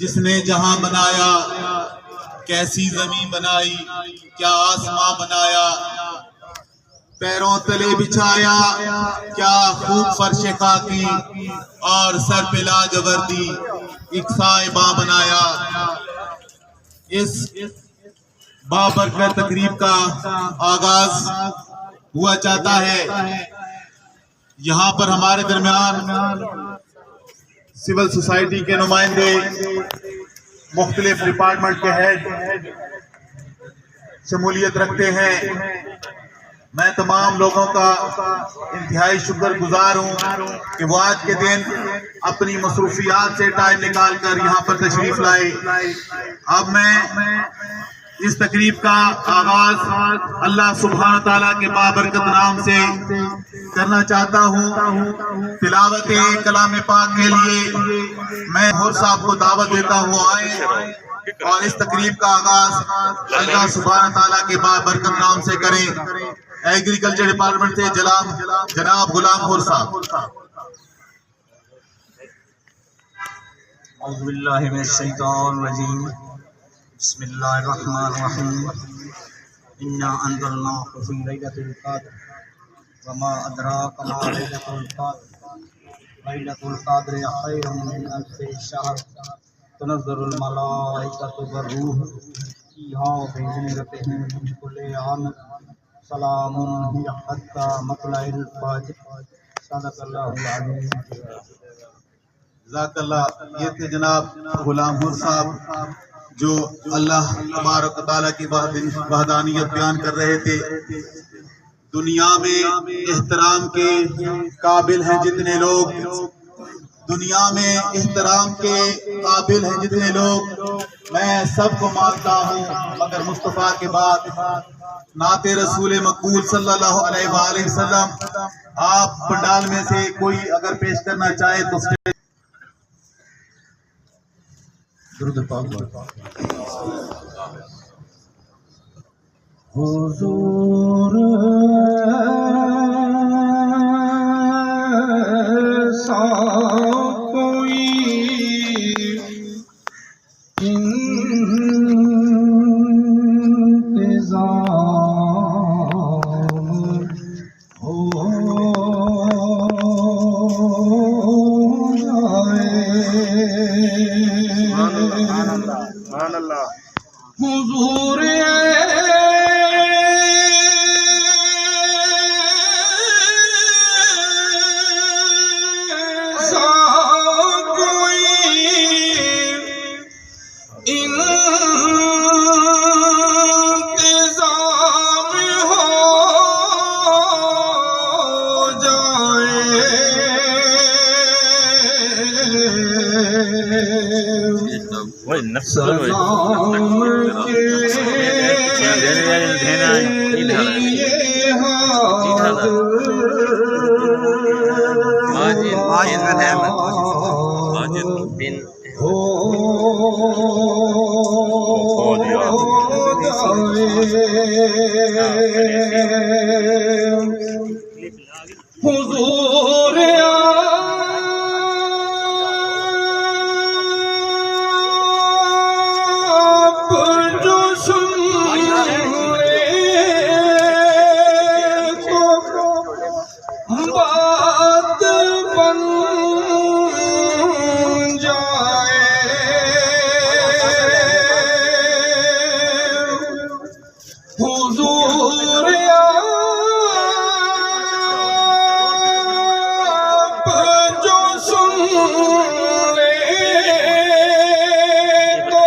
जिसने जहां बनाया, कैसी जमीन बनाई, क्या आसमां बनाया, पैरों तले बिछाया, क्या खूब फर्श खाकी और सर पे लाजवर्दी एक साहिबा बनाया। इस बाबरकत तकरीब का आगाज हुआ चाहता है। यहाँ पर हमारे दरमियान सिविल सोसाइटी के नुमाइंदे, मुख्तलिफ डिपार्टमेंट के हेड शमूलियत रखते हैं। मैं तमाम लोगों का इंतहाई शुक्रगुजार हूँ कि वो आज के दिन अपनी मसरूफियात से टाइम निकाल कर यहाँ पर तशरीफ लाए। अब मैं इस तकरीब का आगाज अल्लाह सुब्हान ताला के बाबरकत नाम से करना चाहता हूँ। तिलावत कलाम पाक के लिए मैं होर साहब को दावत देता हूँ आए और इस तकरीब का आगाज अल्लाह सुब्हान ताला के बाबरकत नाम से करें। एग्रीकल्चर डिपार्टमेंट से जनाब गुलाम होर साहब। बिस्मिल्लाहिर्रहमानिर्रहीम। इन्ना अंज़लनाहु फ़ी लैलतिल क़द्र वमा अदराका मा लैलतुल क़द्र लैलतुल क़द्रि खैरुम मिन अल्फ़ि शहर तनज़्ज़लुल मलाइकतु वर्रूह फ़ीहा बिइज़्नि रब्बिहिम मिन कुल्लि अम्र सलामुन हिय हत्ता मत्लइल फ़ज्र। सदक़ल्लाहुल अज़ीम। जज़ाकल्लाह। ये थे जनाब गुलाम होर साहब जो अल्लाह तबारक व तआला की वहदानियत बयान कर रहे थे। दुनिया में एहतराम के काबिल हैं जितने लोग, दुनिया में एहतराम के काबिल हैं जितने लोग, मैं सबको मानता हूँ, मगर मुस्तफ़ा के बाद नाते रसूल मकबूल सल्लल्लाहु अलैहि वसल्लम आप पंडाल में से कोई अगर पेश करना चाहे तो हुजूर सा कोई हुजूर सा कोई इंतज़ाम हो जाए। हुजूर आप जो सुन ले तो बात बन जाए। हुजूर आप जो सुन ले तो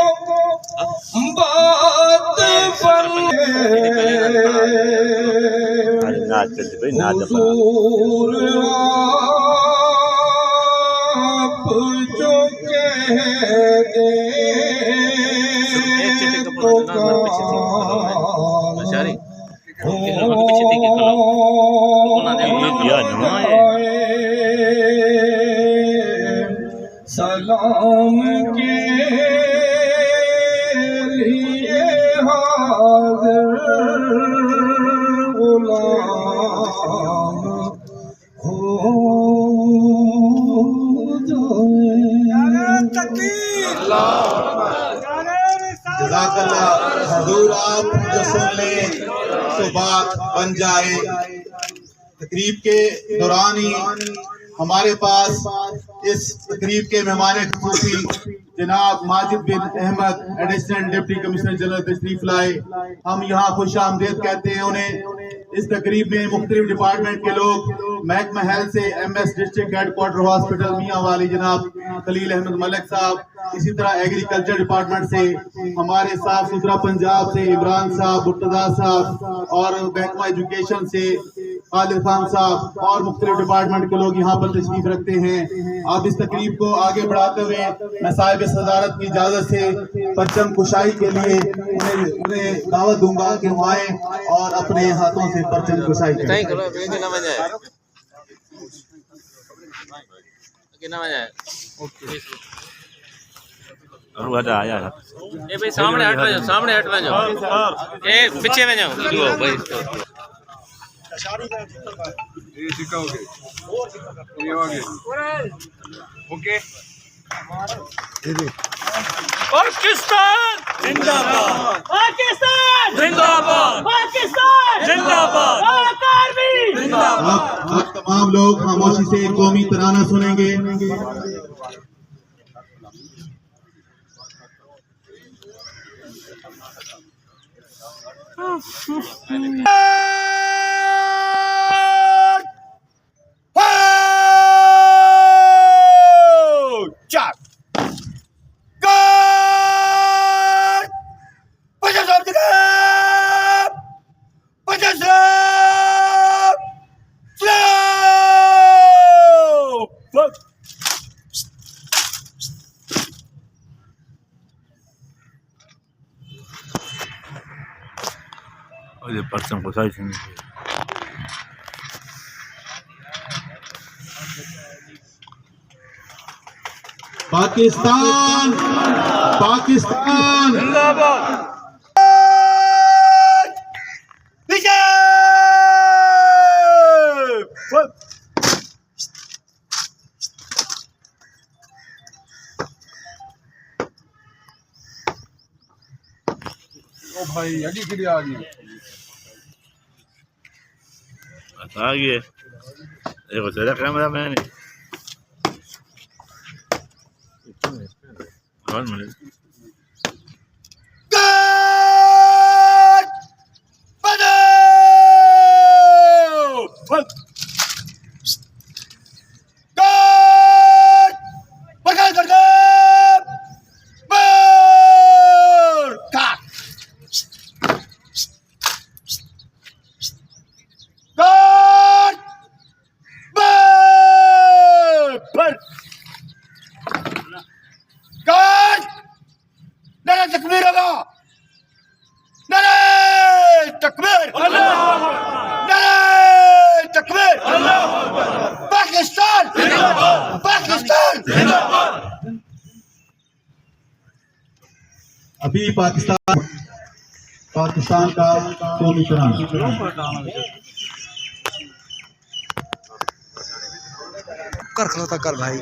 बात बन हुजूर आप जो कह दे तो सलाम के लिए हाज़िर गुलाम हो जाए। जज़ाकल्लाह। हुजूर आप जो सुन ले तो बात बन जाए। तकरीब के दौरान ही हमारे पास इस तकरीब के मेहमान खुसूसी जनाब Majid bin Ahmad additional deputy commissioner general तशरीफ लाए। हम यहाँ खुश आमदेद कहते हैं उन्हें। इस तकरीब में मुख्तलिफ डिपार्टमेंट के लोग, महकमा हेल्थ से MS डिस्ट्रिक्ट हेडक्वार्टर हॉस्पिटल मियाँ वाली जनाब खलील अहमद मलिक साहब, इसी तरह एग्रीकल्चर डिपार्टमेंट से हमारे साफ सुथरा पंजाब से इमरान साहब, मुर्तजा साहब और महकमा एजुकेशन से खालिद खान साहब और मुख्तलिफ डिपार्टमेंट के लोग यहाँ पर तशरीफ रखते हैं। अब इस तकरीब को आगे बढ़ाते हुए मैं साहिब सदारत की इजाजत से परचम कुशाई के लिए उन्हें दावत दूंगा कि वो आए और अपने हाथों से परचम कुशाई करें। ये भाई सामने हट रहे जाओ, ए पीछे में जाओ भाई। ओके पाकिस्तान जिंदाबाद, पाकिस्तान जिंदाबाद, पाकिस्तान जिंदाबाद, पाक आर्मी जिंदाबाद। आप तमाम लोग खामोशी से कौमी तराना सुनेंगे। परचम कुशाई सुन पाकिस्तान पाकिस्तान जिंदाबाद। ओ भाई अड़ी के लिए आ गई आ गए। देखो तेरा कैमरा मैन कौन मिले अभी पाकिस्तान का कौमी तराना कर खलोता कर भाई।